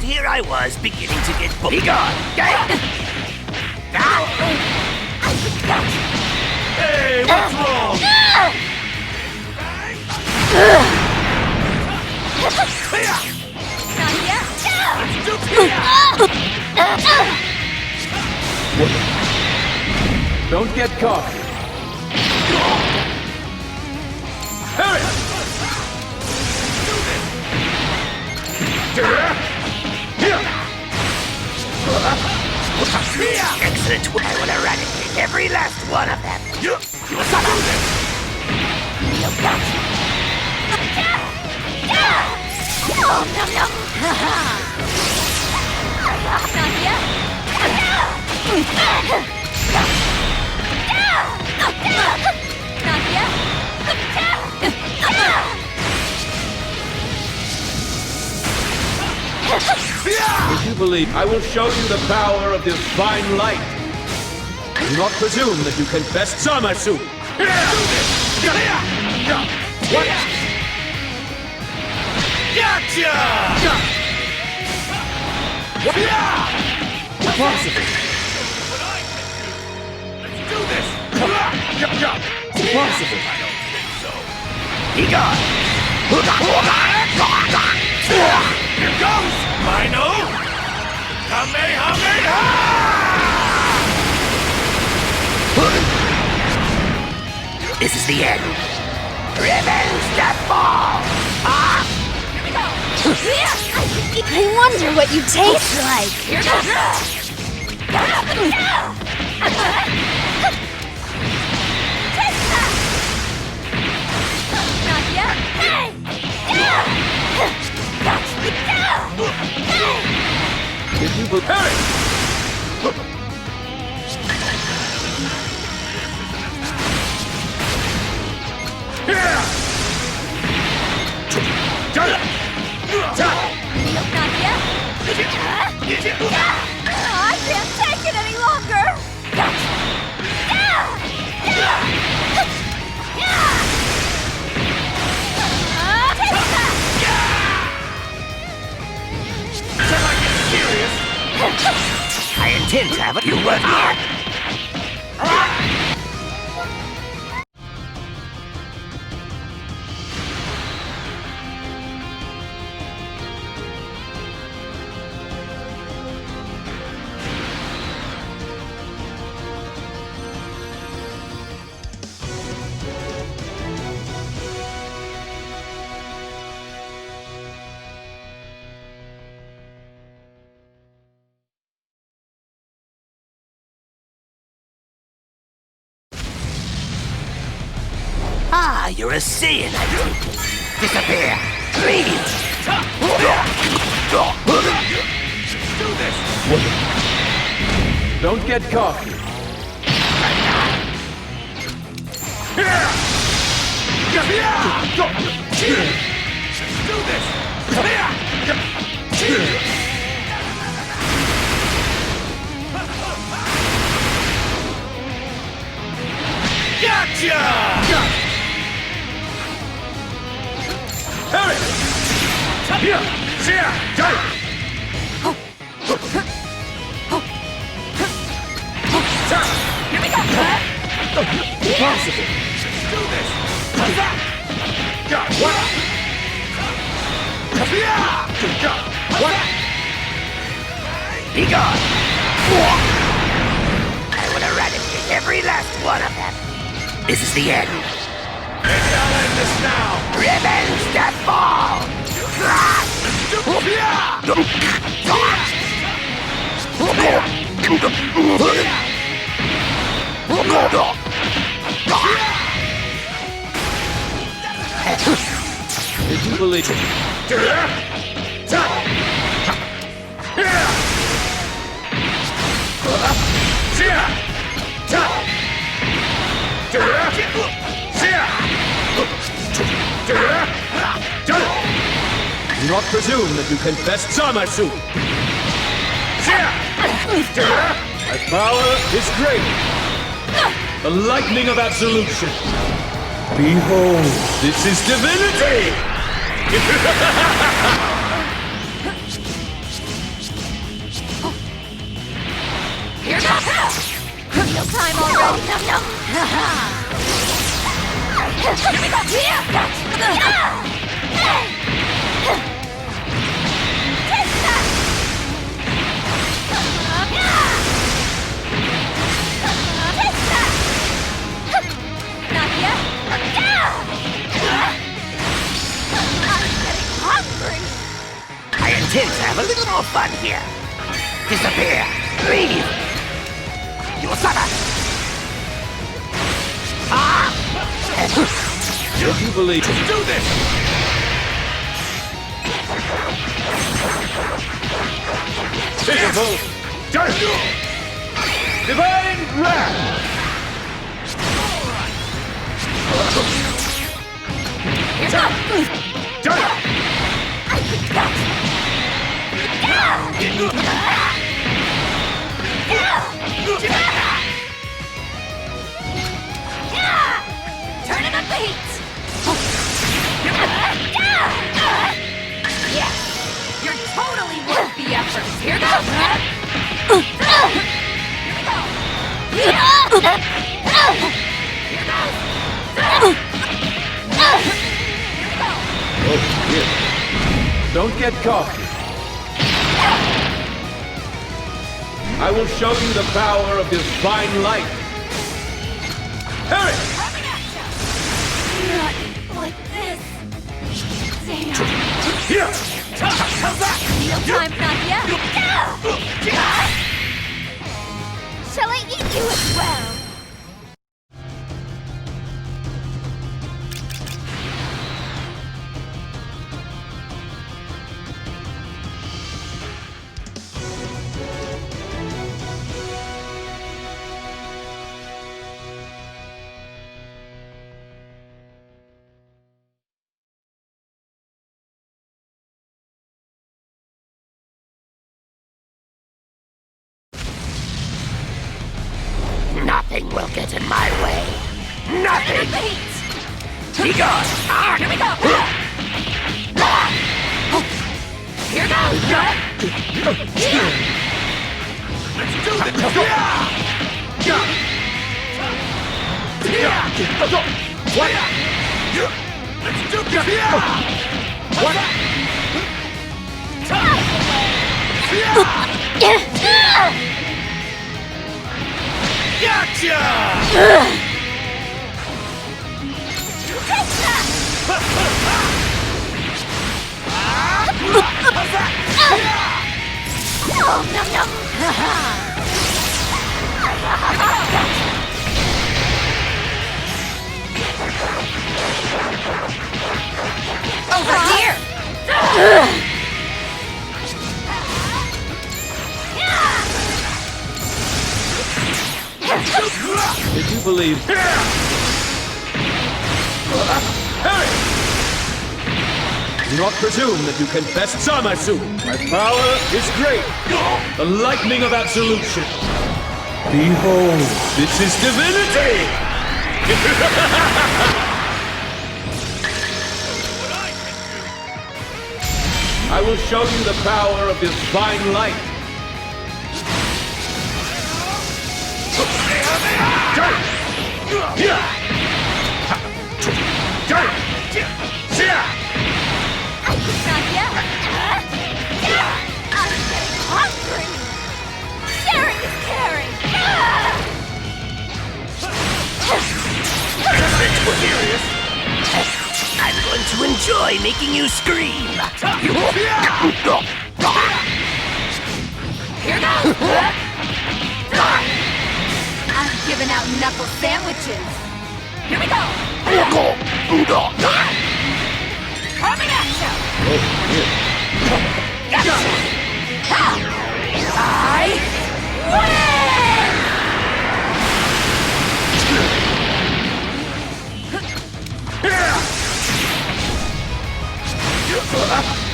here I was beginning to get Be gone! Hey, what's wrong? Not yet. Don't get caught. Hurry! Excellent! I will eradicate every last one of them! You If you believe, I will show you the power of divine light. Do not presume that you can best Zamasu. What? Gotcha! Impossible. Let's do this! Impossible. Be gone! Here goes! Mino! Kamehameha! This is the end. Revenge death ball! I wonder what you taste like. Here goes! Not yet. If you believe, hurry! Not yet. I can't take it any longer. I intend to have it. You work hard. Ah, you're a Saiyan, I think. Disappear, please. Do this. Don't get caught. Do this. Gotcha! Hurry! Here! Here! Go! Here we go! Impossible! Do this! What? What? Be gone! I will eradicate every last one of them. This is the end. Maybe I'll end this now! Revenge death ball! Did you believe it? Do not presume that you can best Zamasu! My power is great! The lightning of absolution! Behold, this is divinity! Not yet. I'm getting hungry. I intend to have a little more fun here. Disappear. Leave. You will suffer. If you believe... Do this! Pitiful! Divine Wrath! Turning up the heat. Yeah, you're totally worth the effort. Here goes. Oh, dear. Don't get cocky. I will show you the power of this fine light. Hurry! Not like this. Damn. Here! Meal time, not yet. Shall I eat you as well? Nothing will get in my way. Nothing. Be gone. Here we go. Here goes. Let's do this. What? Let's do this. What? Gotcha! Oh, nom nom. Over here. Did you believe... Hurry! Do not presume that you can best Zamasu. My power is great. The lightning of absolution. Behold, this is divinity! I will show you the power of this fine light. Not yet. I'm getting hungry. Sharing is caring. I'm going to enjoy making you scream. Here goes. I'm giving out knuckle sandwiches. Here we go. Coming at you. Gotcha. I win!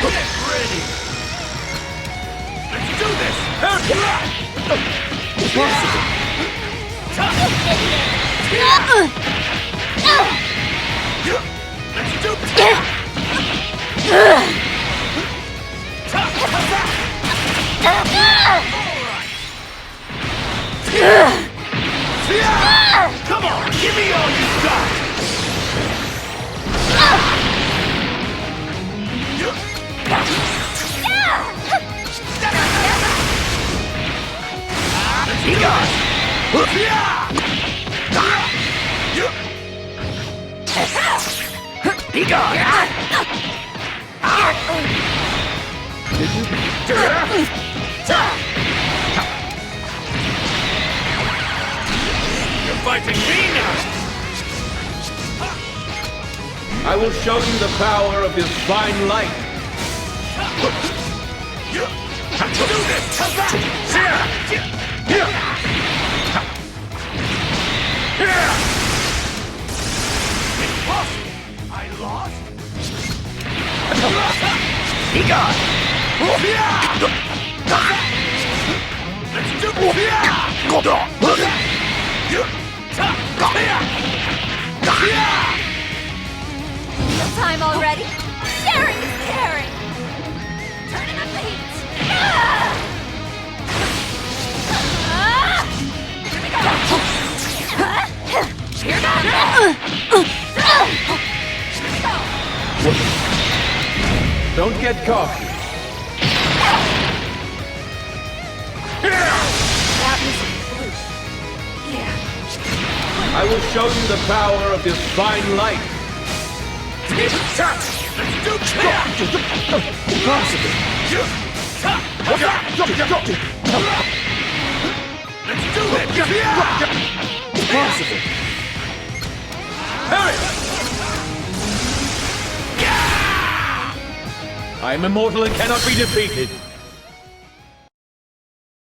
Get ready. Let's do this. Let's do this. Come on! Be gone! You're fighting me now! I will show you the power of this fine light. Do this! Impossible! I lost? Be gone! Let's do No time already? Sharing is caring! Turning up the heat! Here we go! Here goes! Don't get cocky. That was blue. Yeah. I will show you the power of this fine light. Let's do Impossible. Let's do it! Impossible. Hurry! I am immortal and cannot be defeated.